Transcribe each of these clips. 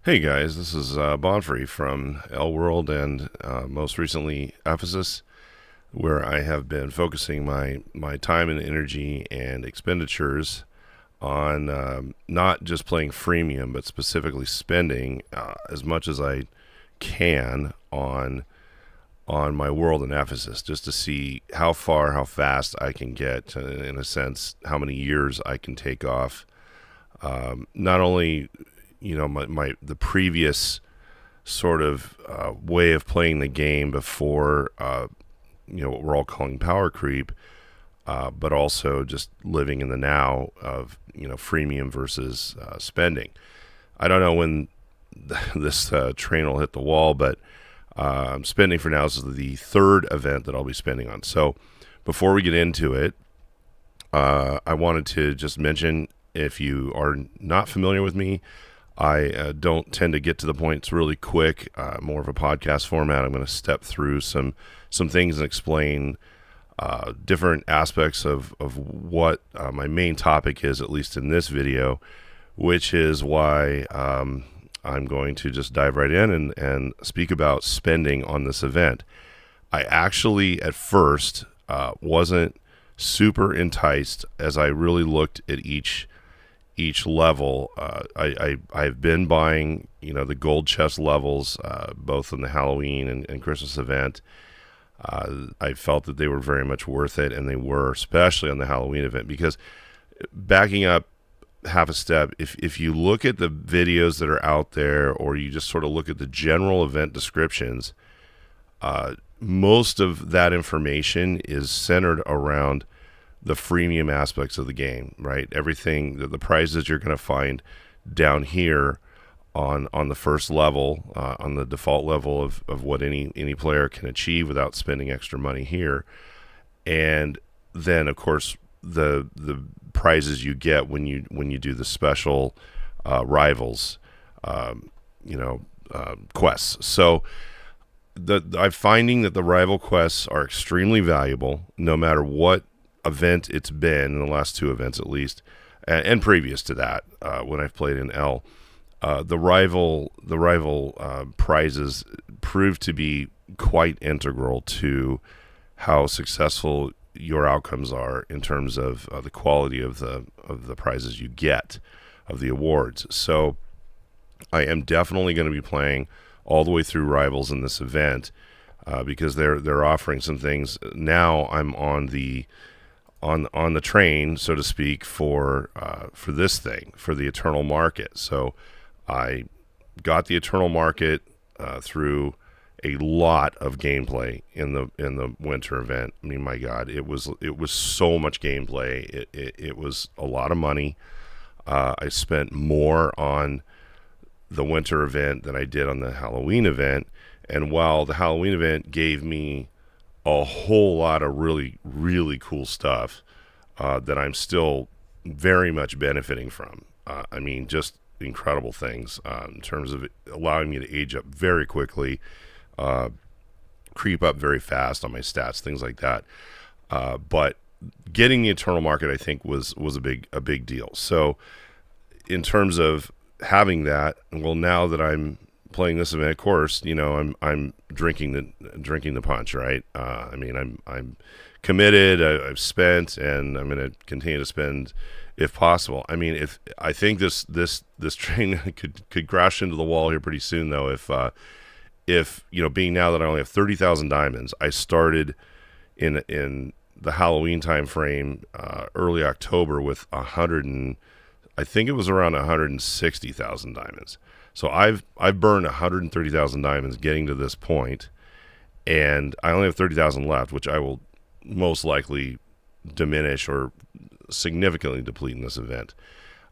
Hey guys, this is Bonfrey from L World and most recently Ephesus, where I have been focusing my time and energy and expenditures on not just playing freemium, but specifically spending as much as I can on my world in Ephesus, just to see how far, how fast I can get. In a sense, how many years I can take off. Not only my the previous sort of way of playing the game before what we're all calling power creep, but also just living in the now of freemium versus spending. I don't know when this train will hit the wall, but I'm spending for now. This is the third event that I'll be spending on. So before we get into it, I wanted to just mention, if you are not familiar with me, I don't tend to get to the points really quick. More of a podcast format. I'm going to step through some things and explain different aspects of what my main topic is, at least in this video, which is why I'm going to just dive right in and speak about spending on this event. I actually, at first, wasn't super enticed as I really looked at each level. I've been buying the gold chest levels, both in the Halloween and Christmas event. I felt that they were very much worth it, and they were, especially on the Halloween event, because backing up half a step, if you look at the videos that are out there, or you just sort of look at the general event descriptions, most of that information is centered around the freemium aspects of the game, right? Everything, the prizes you're going to find down here on the first level, on the default level of what any player can achieve without spending extra money here. And then, of course, the prizes you get when you do the special rivals, quests. So I'm finding that the rival quests are extremely valuable, no matter what event it's been, in the last two events at least, and previous to that, when I've played in L. The rival prizes prove to be quite integral to how successful your outcomes are in terms of the quality of the prizes you get, of the awards. So I am definitely going to be playing all the way through rivals in this event, because they're offering some things. Now I'm on the train, so to speak, for this thing, for the Eternal Market. So I got the Eternal Market through a lot of gameplay in the winter event. I mean, my God, it was so much gameplay. It was a lot of money. I spent more on the winter event than I did on the Halloween event. And while the Halloween event gave me a whole lot of really, really cool stuff that I'm still very much benefiting from. I mean, just incredible things in terms of allowing me to age up very quickly, creep up very fast on my stats, things like that. But getting the Eternal Market, I think, was a big deal. So in terms of having that, well, now that I'm playing this event, of course, I'm drinking the punch, right? I mean, I'm committed. I've spent, and I'm going to continue to spend if possible. I mean, I think this train could crash into the wall here pretty soon, though. If being now that I only have 30,000 diamonds, I started in the Halloween time frame, early October, with I think it was around 160,000 diamonds. So I've burned 130,000 diamonds getting to this point, and I only have 30,000 left, which I will most likely diminish or significantly deplete in this event.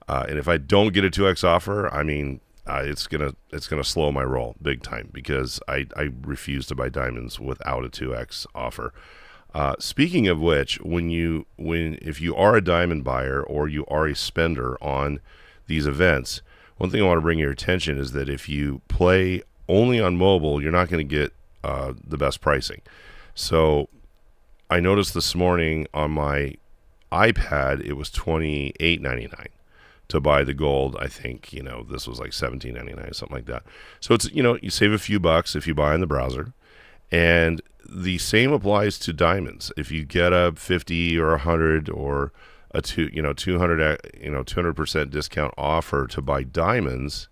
And if I don't get a 2x offer, I mean, it's gonna slow my roll big time, because I refuse to buy diamonds without a 2x offer. Speaking of which, if you are a diamond buyer or you are a spender on these events, one thing I want to bring your attention is that if you play only on mobile, you're not going to get the best pricing. So I noticed this morning on my iPad it was $28.99 to buy the gold. I think, this was like $17.99, something like that. So it's, you save a few bucks if you buy in the browser. And the same applies to diamonds. If you get a 50 or 100 or a 200% discount offer to buy diamonds,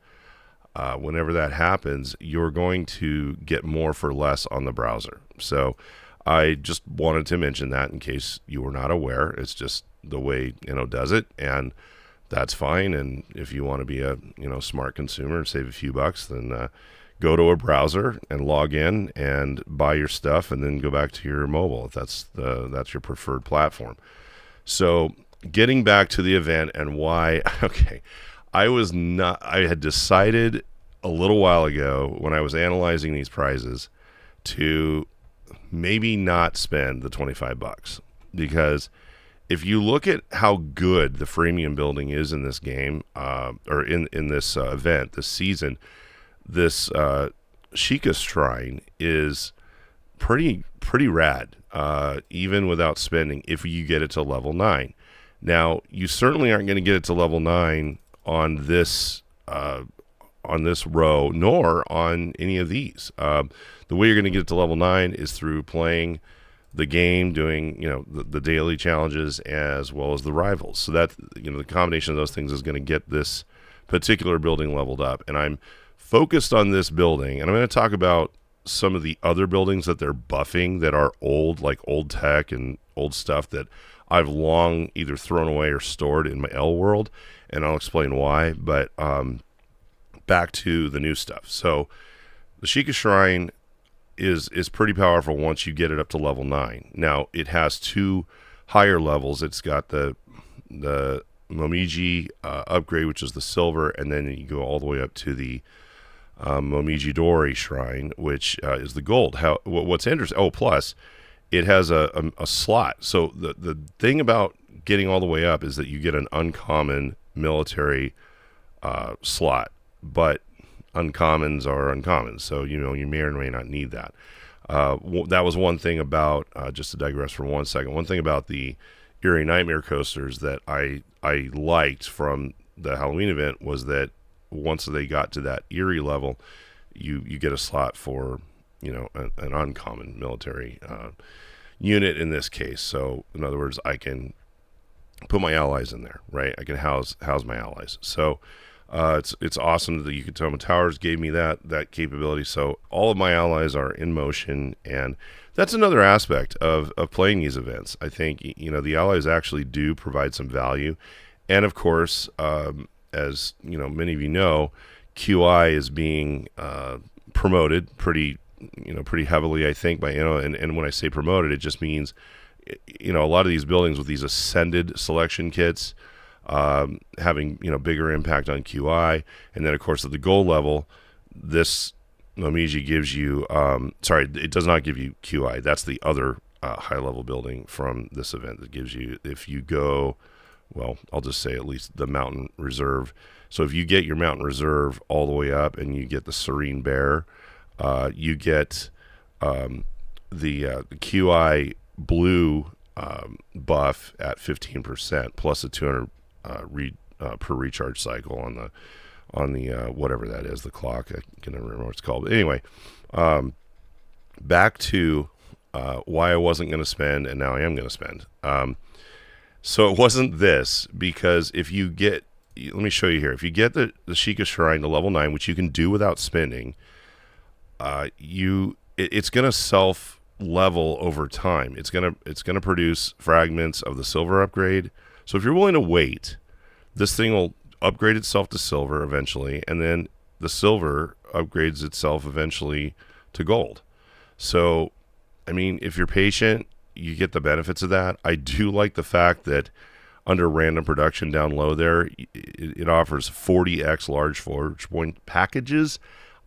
whenever that happens, you're going to get more for less on the browser. So I just wanted to mention that in case you were not aware. It's just the way does it, and that's fine. And if you want to be a smart consumer and save a few bucks, then go to a browser and log in and buy your stuff, and then go back to your mobile if that's your preferred platform. So getting back to the event and why, okay, I had decided a little while ago when I was analyzing these prizes to maybe not spend the $25, because if you look at how good the freemium building is in this game, or in this event, this season, this Sheikah Shrine is pretty rad, even without spending, if you get it to level 9. Now, you certainly aren't going to get it to level 9 on this row, nor on any of these. The way you're going to get it to level 9 is through playing the game, doing the daily challenges as well as the rivals. So that the combination of those things is going to get this particular building leveled up. And I'm focused on this building, and I'm going to talk about some of the other buildings that they're buffing that are old, like old tech and old stuff that I've long either thrown away or stored in my L world, and I'll explain why. But back to the new stuff. So the Sheikah Shrine is pretty powerful once you get it up to level 9. Now, it has 2 higher levels. It's got the Momiji upgrade, which is the silver, and then you go all the way up to the Momiji Dori Shrine, which is the gold. What's interesting? Oh, plus it has a slot. So the thing about getting all the way up is that you get an uncommon military slot, but uncommons are uncommons, so you may or may not need that. That was one thing about, just to digress for 1 second, one thing about the Eerie Nightmare coasters that I liked from the Halloween event was that once they got to that Eerie level, you get a slot for an uncommon military unit in this case. So in other words, I can put my allies in there, right? I can house my allies. So it's awesome that the Yucatoma Towers gave me that capability. So all of my allies are in motion, and that's another aspect of playing these events. I think the allies actually do provide some value, and of course, as many of you know, QI is being promoted pretty heavily, I think, by and when I say promoted, it just means a lot of these buildings with these ascended selection kits having bigger impact on QI. And then of course at the gold level, this Momiji gives you it does not give you QI. That's the other high level building from this event that gives you, if you go, well, I'll just say at least the Mountain Reserve. So if you get your Mountain Reserve all the way up and you get the Serene Bear, you get the QI blue buff at 15% plus a 200 per recharge cycle on the whatever that is, the clock. I can never remember what it's called. But anyway, back to why I wasn't going to spend, and now I am going to spend. So it wasn't this, because if you get, let me show you here. If you get the Sheikah Shrine to level 9, which you can do without spending, it's going to self level over time. It's going to produce fragments of the silver upgrade. So if you're willing to wait, this thing will upgrade itself to silver eventually, and then the silver upgrades itself eventually to gold. So, I mean, if you're patient, you get the benefits of that. I do like the fact that under random production down low there, it offers 40x large forge point packages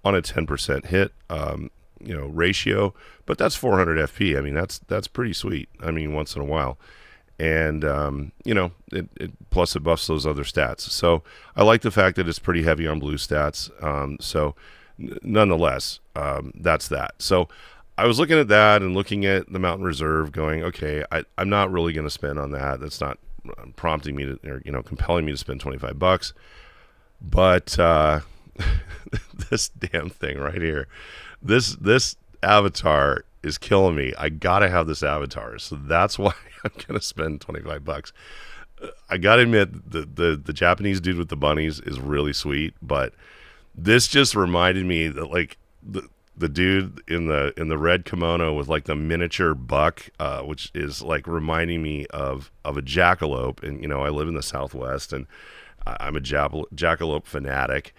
on a 10% hit ratio, but that's 400 FP. I mean, that's pretty sweet. I mean, once in a while. And, it plus it buffs those other stats. So I like the fact that it's pretty heavy on blue stats. Nonetheless, that's that. So I was looking at that and looking at the Mountain Reserve going, okay, I'm not really going to spend on that. That's not prompting me to, or compelling me to spend $25. But this damn thing right here, this avatar is killing me. I gotta have this avatar, so that's why I'm gonna spend $25. I gotta admit, the Japanese dude with the bunnies is really sweet, but this just reminded me that like the dude in the red kimono with like the miniature buck, which is like reminding me of a jackalope. And I live in the Southwest, and I'm a jackalope fanatic.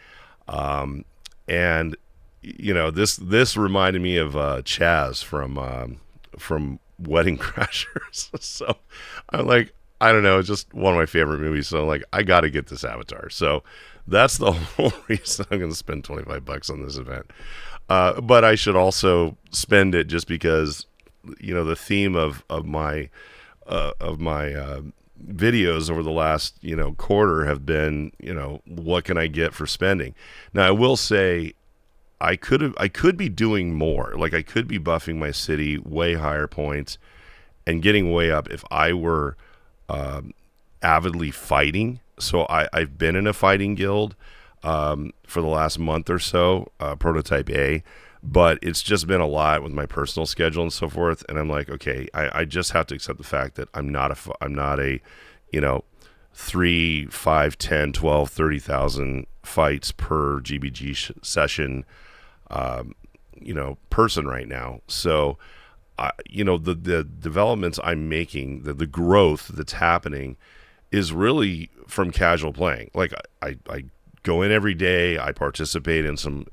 And this reminded me of Chaz from Wedding Crashers. So I'm like, I don't know, it's just one of my favorite movies. So I'm like, I got to get this avatar. So that's the whole reason I'm going to spend $25 on this event. But I should also spend it just because, the theme of my videos over the last, quarter have been, what can I get for spending? Now I will say I could be doing more. Like I could be buffing my city way higher points and getting way up if I were avidly fighting. So I've been in a fighting guild for the last month or so, Prototype A, but it's just been a lot with my personal schedule and so forth. And I'm like, okay, I just have to accept the fact that I'm not a 3, 5, 10, 12, 30,000 fights per GBG session, person right now. So, the developments I'm making, the growth that's happening is really from casual playing. Like I go in every day. I participate in some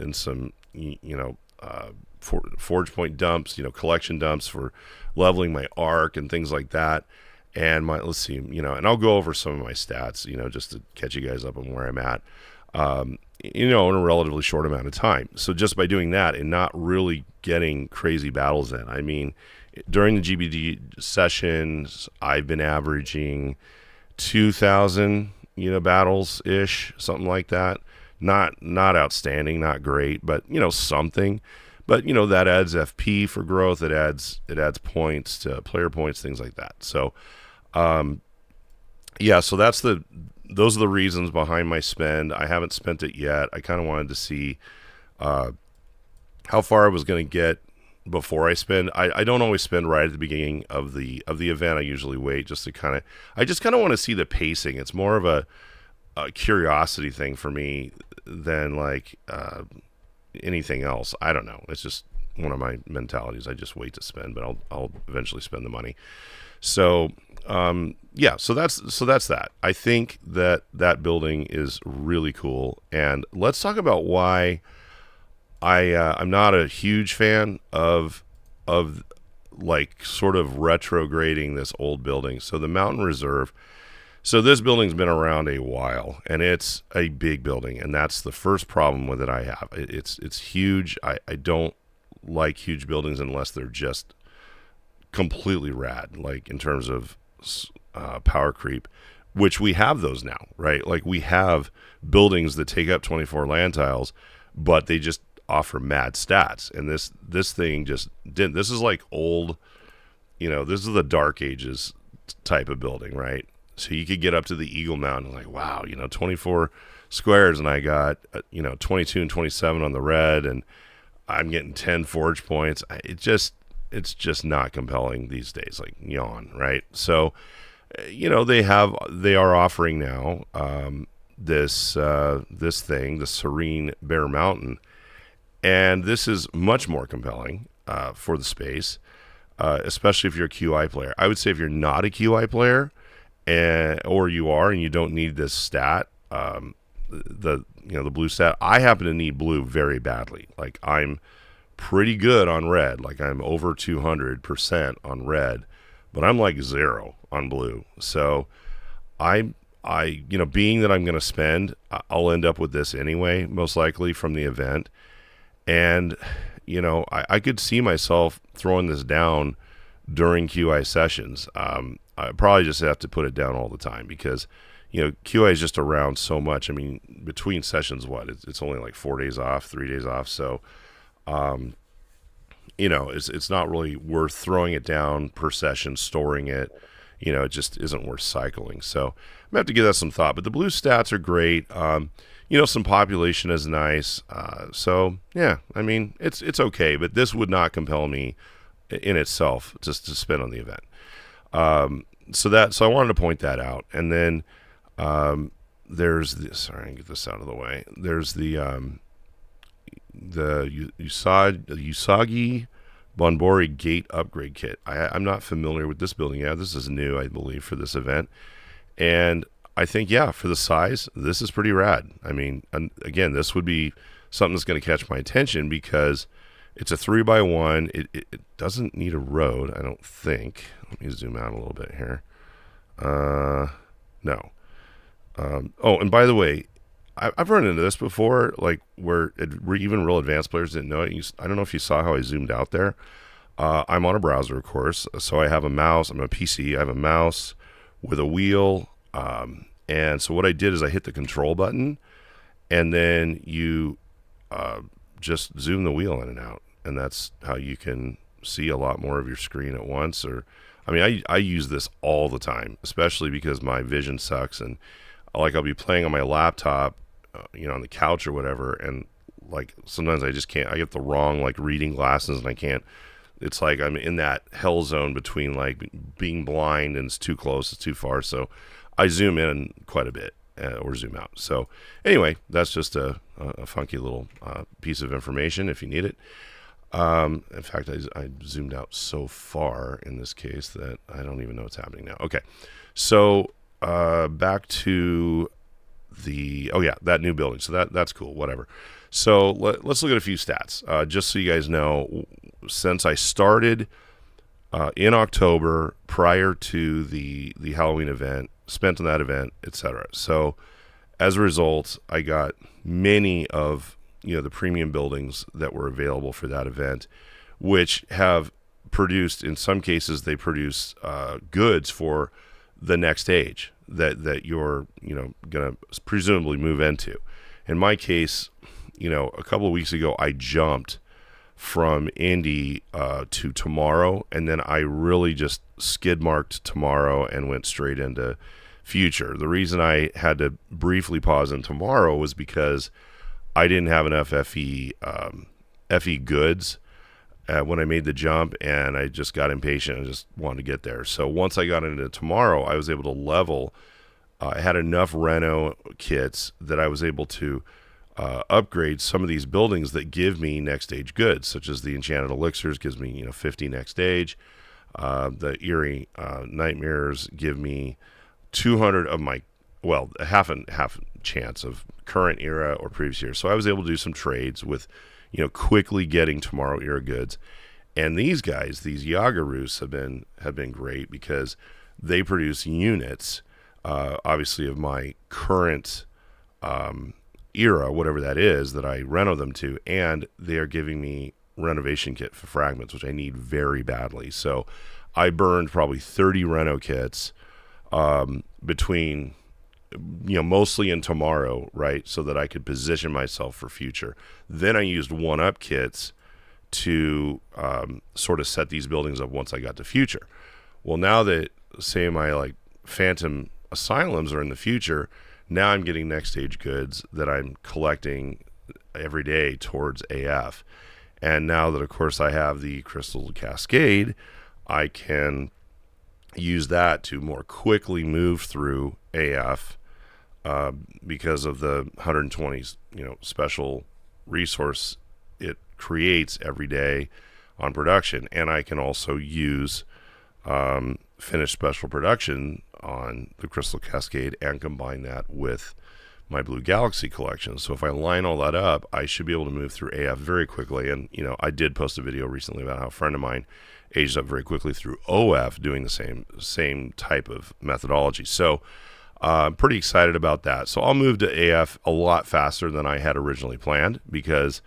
forge point dumps, collection dumps for leveling my arc and things like that. And let's see, and I'll go over some of my stats, just to catch you guys up on where I'm at, in a relatively short amount of time. So just by doing that and not really getting crazy battles in, I mean, during the GBD sessions, I've been averaging 2,000, battles ish, something like that. Not outstanding, not great, but something. But that adds FP for growth. It adds points to player points, things like that. So, so those are the reasons behind my spend. I haven't spent it yet. I kind of wanted to see how far I was going to get before I spend. I don't always spend right at the beginning of the event. I usually wait just to I just kind of want to see the pacing. It's more of a curiosity thing for me than like anything else. I don't know. It's just one of my mentalities. I just wait to spend, but I'll eventually spend the money. So so that's that. I think that building is really cool, and let's talk about why I'm not a huge fan of like sort of retrograding this old building. So the Mountain Reserve. So this building's been around a while, and it's a big building, and that's the first problem with it I have. It's huge. I don't like huge buildings unless they're just completely rad, like in terms of power creep, which we have those now, right? Like we have buildings that take up 24 land tiles, but they just offer mad stats. And this thing just didn't. This is like old, this is the Dark Ages type of building, right? So you could get up to the Eagle Mountain, like, wow, 24 squares, and I got 22 and 27 on the red, and I'm getting 10 forge points. It's just not compelling these days, like yawn, right? So they are offering now this thing, the Serene Bear Mountain, and this is much more compelling for the space, especially if you're a QI player. I would say if you're not a QI player, or you are and you don't need this stat, the blue stat. I happen to need blue very badly. Like I'm pretty good on red. Like I'm over 200% on red, but I'm like 0 on blue. So being that I'm going to spend, I'll end up with this anyway, most likely from the event. And I could see myself throwing this down during QI sessions. I probably just have to put it down all the time because, QI is just around so much. I mean, between sessions, it's only like 4 days off, 3 days off. So, it's not really worth throwing it down per session, storing it, it just isn't worth cycling. So I'm gonna have to give that some thought. But the blue stats are great. Some population is nice. So yeah, I mean, it's okay, but this would not compel me in itself just to spend on the event. So I wanted to point that out. And then there's the, sorry, I can get this out of the way. There's the Usagi Bonbori Gate Upgrade Kit. I'm not familiar with this building yet. This is new, I believe, for this event. And I think, yeah, for the size, this is pretty rad. I mean, again, this would be something that's going to catch my attention because it's a 3x1. It doesn't need a road, I don't think. Let me zoom out a little bit here. No. And by the way, I've run into this before, like where even real advanced players didn't know it. I don't know if you saw how I zoomed out there. I'm on a browser, of course, so I have a mouse. I'm a PC. I have a mouse with a wheel. And so what I did is I hit the control button, and then you just zoom the wheel in and out. And that's how you can see a lot more of your screen at once. I use this all the time, especially because my vision sucks. And like I'll be playing on my laptop, on the couch or whatever. And like sometimes I just can't, I get the wrong like reading glasses and I can't. It's like I'm in that hell zone between like being blind and it's too close, it's too far. So I zoom in quite a bit or zoom out. So anyway, that's just a funky little piece of information if you need it. In fact, I zoomed out so far in this case that I don't even know what's happening now. Okay, so back to that new building. So that's cool, whatever. So let's look at a few stats, just so you guys know. Since I started in October, prior to the Halloween event, spent on that event, etc. So as a result, I got many of the premium buildings that were available for that event, which have produced, in some cases, they produce goods for the next stage that you're gonna presumably move into. In my case, a couple of weeks ago, I jumped from Indy to tomorrow, and then I really just skid marked tomorrow and went straight into future. The reason I had to briefly pause on tomorrow was because I didn't have enough FE goods when I made the jump, and I just got impatient and just wanted to get there. So once I got into tomorrow, I was able to level. I had enough reno kits that I was able to upgrade some of these buildings that give me next stage goods, such as the Enchanted Elixirs gives me 50 next stage. The Eerie Nightmares give me 200 of my, half chance of current era or previous year. So I was able to do some trades with, quickly getting tomorrow era goods. And these guys, these Yagaroos have been great because they produce units, obviously of my current era, whatever that is, that I reno them to, and they are giving me renovation kit for fragments, which I need very badly. So I burned probably 30 reno kits between mostly in tomorrow, right, so that I could position myself for future. Then I used one-up kits to sort of set these buildings up once I got to future. Well, now that, say, my like Phantom Asylums are in the future, now I'm getting next stage goods that I'm collecting every day towards AF. And now that, of course, I have the Crystal Cascade, I can use that to more quickly move through AF because of the 120 special resource it creates every day on production. And I can also use finished special production on the Crystal Cascade and combine that with my Blue Galaxy collection. So if I line all that up, I should be able to move through AF very quickly. And I did post a video recently about how a friend of mine aged up very quickly through OF doing the same type of methodology. So I'm pretty excited about that. So I'll move to AF a lot faster than I had originally planned, because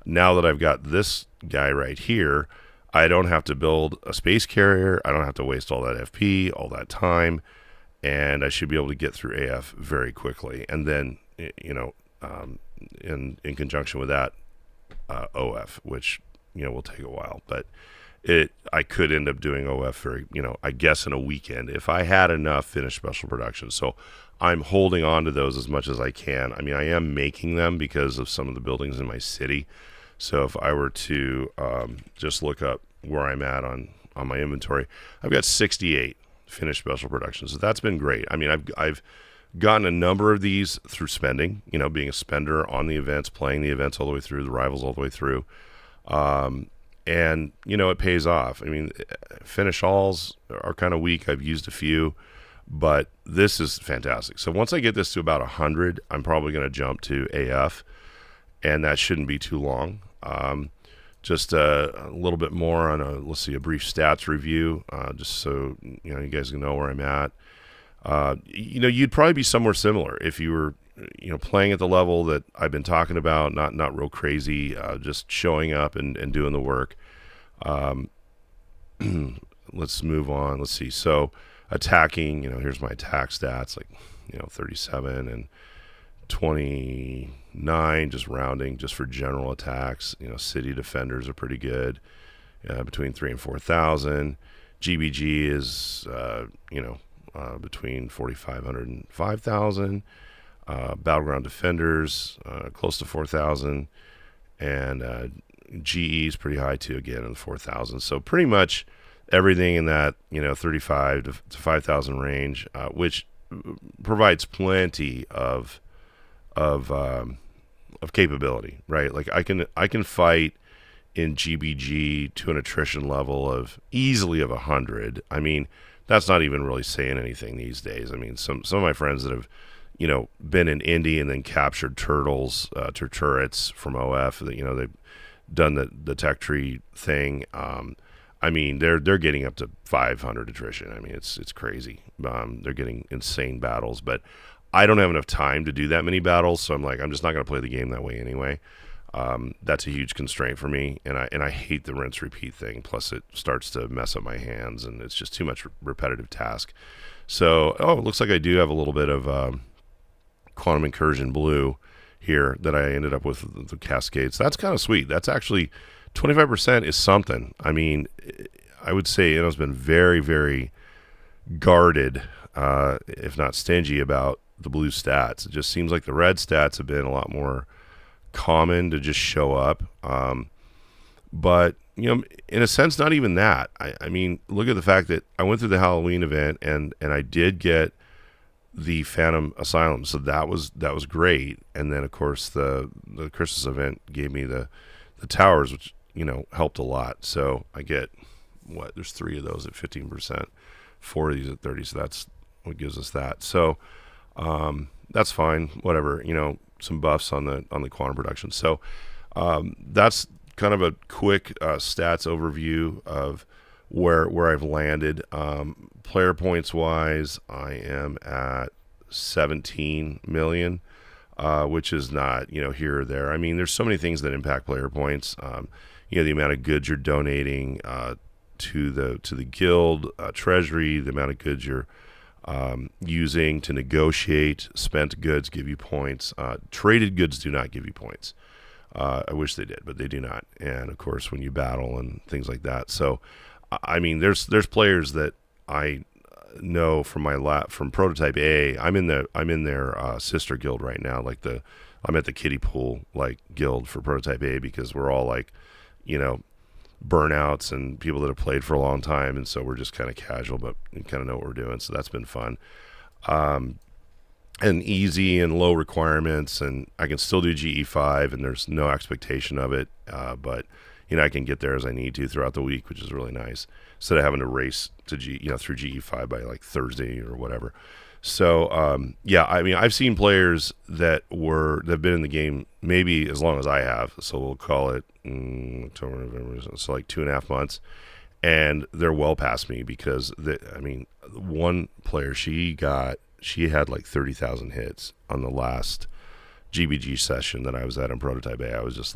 now that I've got this guy right here, I don't have to build a space carrier. I don't have to waste all that FP, all that time, and I should be able to get through AF very quickly. And then, in conjunction with that, OF, which will take a while. But I could end up doing OF for, I guess in a weekend if I had enough finished special productions. So I'm holding on to those as much as I can. I mean, I am making them because of some of the buildings in my city. So if I were to just look up where I'm at on my inventory, I've got 68 finished special productions. So that's been great. I mean, I've gotten a number of these through spending, being a spender on the events, playing the events all the way through, the rivals all the way through. And, it pays off. I mean, finish alls are kind of weak. I've used a few, but this is fantastic. So once I get this to about 100, I'm probably going to jump to AF, and that shouldn't be too long. Just a little bit more on a brief stats review, just so, you guys can know where I'm at. You'd probably be somewhere similar if you were, playing at the level that I've been talking about, not real crazy, just showing up and doing the work. Let's move on. Let's see. So attacking, here's my attack stats, 37 and 29, just rounding, just for general attacks. City defenders are pretty good, between 3,000 and 4,000. GBG is, between 4,500 and 5,000. Battleground defenders, close to 4,000, and GE is pretty high too, again in the 4,000. So pretty much everything in that 35 to 5,000 range, which provides plenty of capability, right? Like I can fight in GBG to an attrition level of easily of 100. I mean, that's not even really saying anything these days. I mean, some of my friends that have been in Indy and then captured turtles, turrets from OF. They've done the tech tree thing. I mean, they're getting up to 500 attrition. I mean, it's crazy. They're getting insane battles, but I don't have enough time to do that many battles, so I'm just not going to play the game that way anyway. That's a huge constraint for me, and I hate the rinse repeat thing. Plus, it starts to mess up my hands, and it's just too much repetitive task. So, it looks like I do have a little bit of Quantum Incursion Blue here that I ended up with the Cascades. That's kind of sweet. That's actually 25% is something. I mean, I would say it's been very, very guarded, if not stingy, about the blue stats. It just seems like the red stats have been a lot more common to just show up. But, in a sense, not even that. I mean, look at the fact that I went through the Halloween event and I did get the Phantom Asylum, so that was great. And then of course the Christmas event gave me the towers, which helped a lot. So I get there's 3 of those at 15%, 4 of these at 30, so that's what gives us that. So that's fine, whatever. Some buffs on the quantum production. So that's kind of a quick stats overview of where I've landed. Player points wise, I am at 17 million, which is not, here or there. I mean, there's so many things that impact player points. The amount of goods you're donating to the guild treasury, the amount of goods you're using to negotiate. Spent goods give you points. Traded goods do not give you points. I wish they did, but they do not. And of course, when you battle and things like that. So, I mean, there's players that I know from from Prototype A. I'm in their sister guild right now. I'm at the kiddie pool guild for Prototype A, because we're all burnouts and people that have played for a long time, and so we're just kind of casual, but we kind of know what we're doing. So that's been fun, and easy and low requirements, and I can still do GE5, and there's no expectation of it, but I can get there as I need to throughout the week, which is really nice, instead of having to race to through GE5 by Thursday or whatever. So, I mean, I've seen players that have been in the game maybe as long as I have. So we'll call it October, November, so 2.5 months, and they're well past me because one player, she had 30,000 hits on the last GBG session that I was at in Prototype A. I was just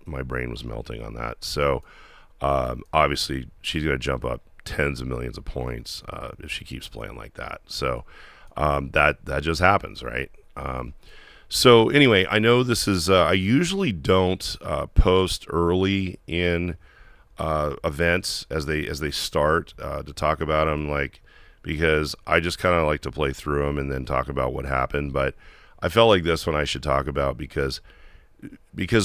my brain was melting on that. So obviously she's going to jump up tens of millions of points if she keeps playing like that. So that just happens, right? So anyway, I know this is I usually don't post early in events as they start to talk about them, like, because I just kind of like to play through them and then talk about what happened. But I felt like this one I should talk about because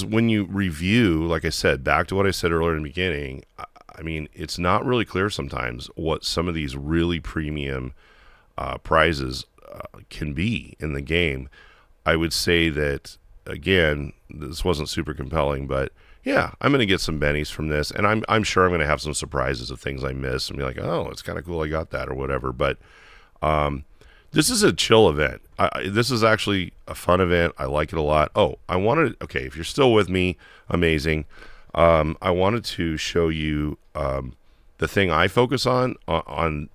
when you review, like I said, back to what I said earlier in the beginning, I mean, it's not really clear sometimes what some of these really premium prizes can be in the game. I would say that, again, this wasn't super compelling, but yeah, I'm going to get some bennies from this, and I'm sure I'm going to have some surprises of things I missed and be like, oh, it's kind of cool I got that or whatever. But this is a chill event. This is actually a fun event. I like it a lot. Oh, okay, if you're still with me, amazing. I wanted to show you the thing I focus on the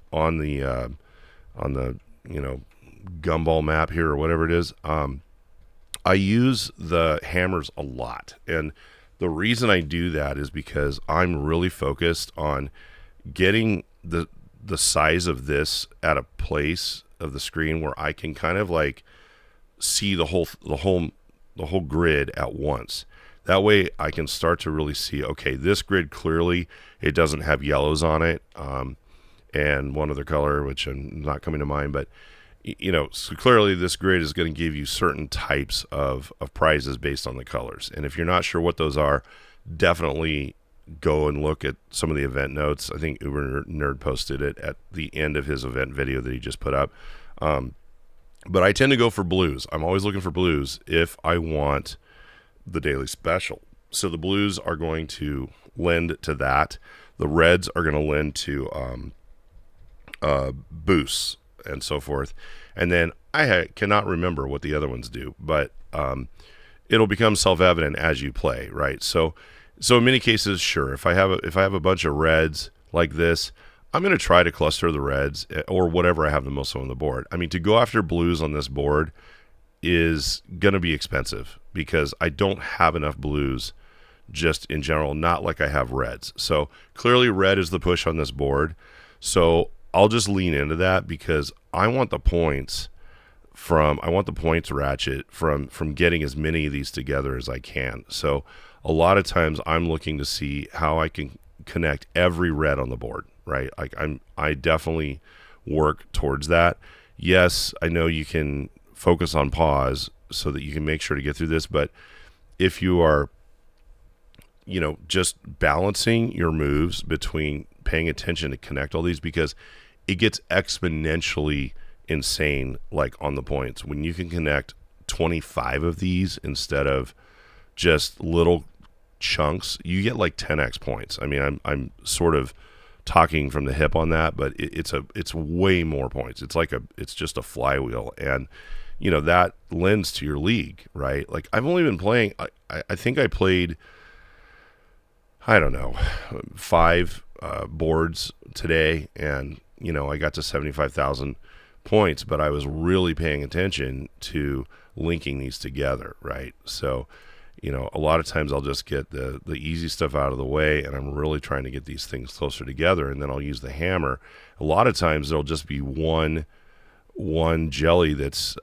gumball map here or whatever it is. I use the hammers a lot, and the reason I do that is because I'm really focused on getting the size of this at a place of the screen where I can kind of like see the whole grid at once. That way I can start to really see, okay, this grid clearly it doesn't have yellows on it, and one other color which I'm not coming to mind, but so clearly this grid is going to give you certain types of prizes based on the colors. And if you're not sure what those are, definitely go and look at some of the event notes. I think Uber Nerd posted it at the end of his event video that he just put up. But I tend to go for blues. I'm always looking for blues if I want the daily special. So the blues are going to lend to that. The reds are going to lend to boosts and so forth. And then I cannot remember what the other ones do, but it'll become self-evident as you play, right? So in many cases, sure, if I have a bunch of reds like this, I'm going to try to cluster the reds or whatever I have the most on the board. I mean, to go after blues on this board is going to be expensive because I don't have enough blues just in general, not like I have reds. So clearly red is the push on this board. So I'll just lean into that because I want the points ratchet from getting as many of these together as I can. So a lot of times I'm looking to see how I can connect every red on the board, right? Like I definitely work towards that. Yes, I know you can focus on pause so that you can make sure to get through this, but if you are just balancing your moves between paying attention to connect all these, because it gets exponentially insane, like on the points when you can connect 25 of these instead of just little chunks. You get like 10x points. I mean, I'm sort of talking from the hip on that, but it's way more points. It's just a flywheel, and that lends to your league, right? Like I've only been playing. I think I played, I don't know, 5 boards today, and I got to 75,000 points, but I was really paying attention to linking these together, right? So, a lot of times I'll just get the easy stuff out of the way, and I'm really trying to get these things closer together, and then I'll use the hammer. A lot of times there'll just be one jelly that's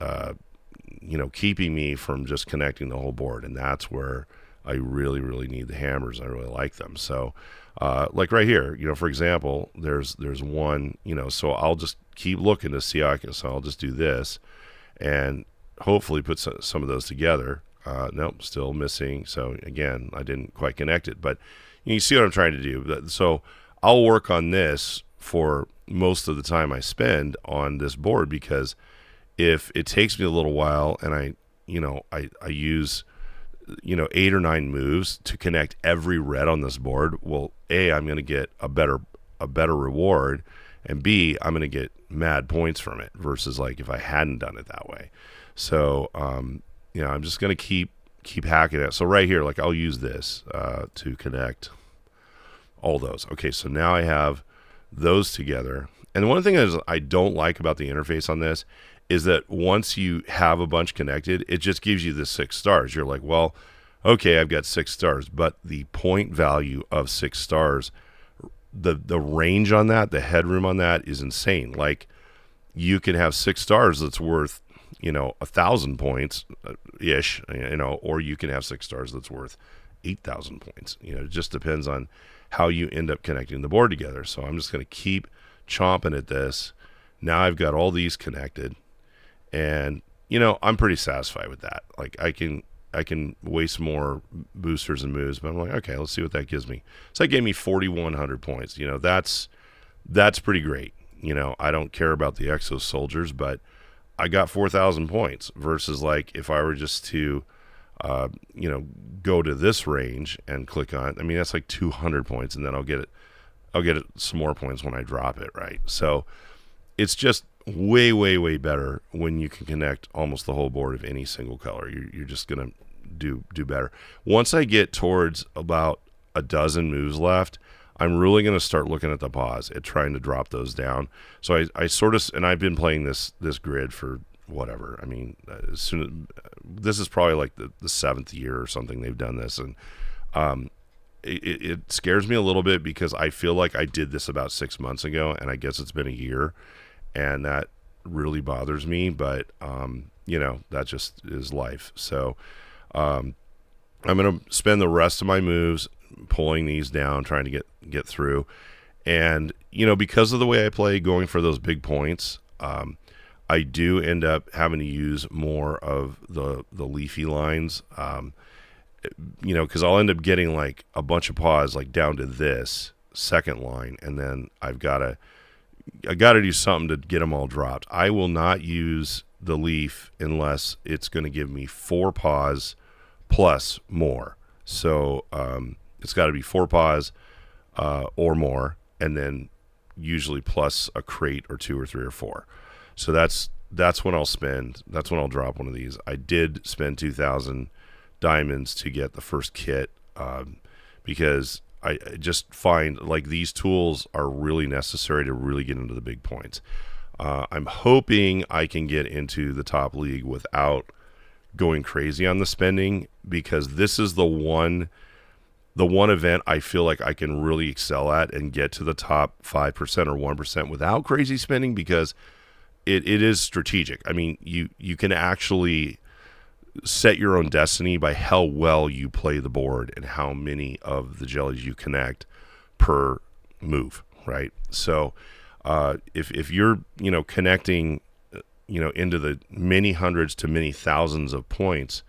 keeping me from just connecting the whole board, and that's where I really, really need the hammers. I really like them. So like right here, for example, there's one, so I'll just keep looking to see how I can, so I'll just do this and hopefully put some of those together. Nope, still missing. So again, I didn't quite connect it, but you see what I'm trying to do. So I'll work on this for most of the time I spend on this board, because if it takes me a little while and I use 8 or 9 moves to connect every red on this board, well, A, I'm going to get a better reward, and B, I'm going to get mad points from it versus like if I hadn't done it that way. So I'm just going to keep hacking it. So right here, like I'll use this to connect all those. Okay, so now I have those together. And one thing is I don't like about the interface on this is that once you have a bunch connected, it just gives you the 6 stars. You're like, well, okay, I've got 6 stars, but the point value of 6 stars, the range on that, the headroom on that is insane. Like you can have 6 stars that's worth, 1,000 points ish, or you can have 6 stars that's worth 8,000 points. It just depends on how you end up connecting the board together. So I'm just going to keep chomping at this. Now I've got all these connected, and I'm pretty satisfied with that. Like I can waste more boosters and moves, but I'm like, okay, let's see what that gives me. So that gave me 4,100 points. That's pretty great. I don't care about the Exo Soldiers, but I got 4,000 points versus like if I were just to, go to this range and click on it. I mean, that's like 200 points, and then I'll get it some more points when I drop it, right? So it's just way, way, way better when you can connect almost the whole board of any single color. You're just gonna do better. Once I get towards about a dozen moves left, I'm really going to start looking at the pause at trying to drop those down. So I sort of, and I've been playing this grid for whatever. I mean, this is probably like the 7th year or something they've done this, and it scares me a little bit because I feel like I did this about 6 months ago, and I guess it's been a year, and that really bothers me. But that just is life. So I'm going to spend the rest of my moves pulling these down, trying to get through. And because of the way I play, going for those big points, I do end up having to use more of the leafy lines, because I'll end up getting like a bunch of pause like down to this second line, and then I got to do something to get them all dropped. I will not use the leaf unless it's going to give me 4 pause plus more. So it's got to be 4 pause or more, and then usually plus a crate or 2 or 3 or 4. So that's when I'll spend. That's when I'll drop one of these. I did spend 2,000 diamonds to get the first kit because I just find like these tools are really necessary to really get into the big points. I'm hoping I can get into the top league without going crazy on the spending, because this is the one event I feel like I can really excel at and get to the top 5% or 1% without crazy spending, because it is strategic. I mean, you can actually set your own destiny by how well you play the board and how many of the jellies you connect per move, right? So if you're connecting into the many hundreds to many thousands of points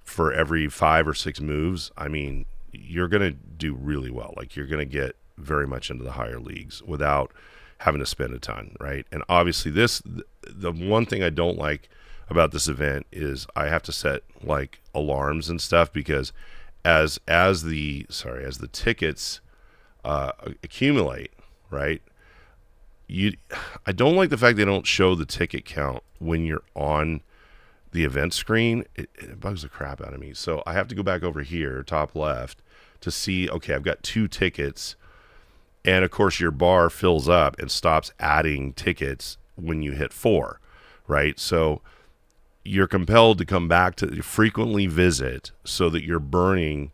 for every 5 or 6 moves, I mean, you're going to do really well. Like, you're going to get very much into the higher leagues without having to spend a ton, right? And obviously the one thing I don't like about this event is I have to set like alarms and stuff, because as the tickets accumulate, right? I don't like the fact they don't show the ticket count when you're on the event screen. It bugs the crap out of me. So I have to go back over here, top left, to see, okay, I've got 2 tickets. And of course your bar fills up and stops adding tickets when you hit 4, right? So you're compelled to come back to frequently visit so that you're burning.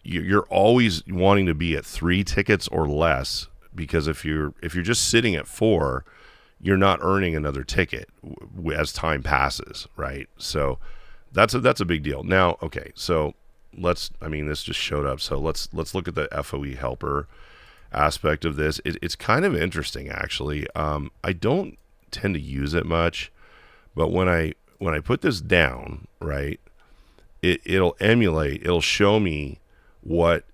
You're always wanting to be at 3 tickets or less, because if you're just sitting at 4, you're not earning another ticket as time passes, right? So that's a big deal. Now, okay, so this just showed up. So let's look at the FOE helper aspect of this. It's kind of interesting, actually. I don't tend to use it much, but when I put this down, right, it'll emulate. It'll show me what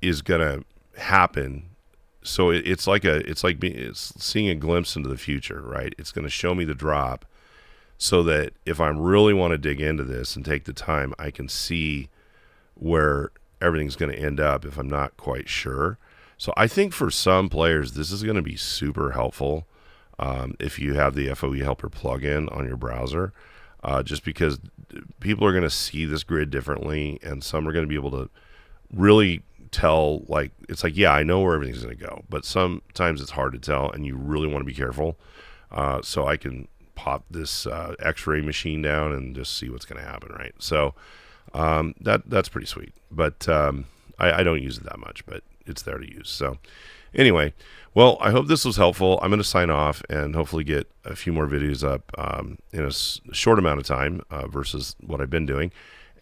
is gonna happen. So it's like seeing a glimpse into the future, right? It's going to show me the drop, so that if I really want to dig into this and take the time, I can see where everything's going to end up if I'm not quite sure. So I think for some players, this is going to be super helpful if you have the FOE Helper plugin on your browser, just because people are going to see this grid differently, and some are going to be able to really tell, like, it's like, yeah, I know where everything's going to go, but sometimes it's hard to tell, and you really want to be careful. So I can pop this X-ray machine down and just see what's going to happen, right? So that's pretty sweet, but I don't use it that much, but it's there to use. So Anyway, well, I hope this was helpful. I'm going to sign off and hopefully get a few more videos up in a short amount of time versus what I've been doing.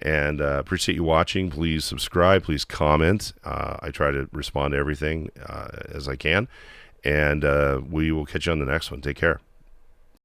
And appreciate you watching. Please subscribe. Please comment. I try to respond to everything as I can. And we will catch you on the next one. Take care.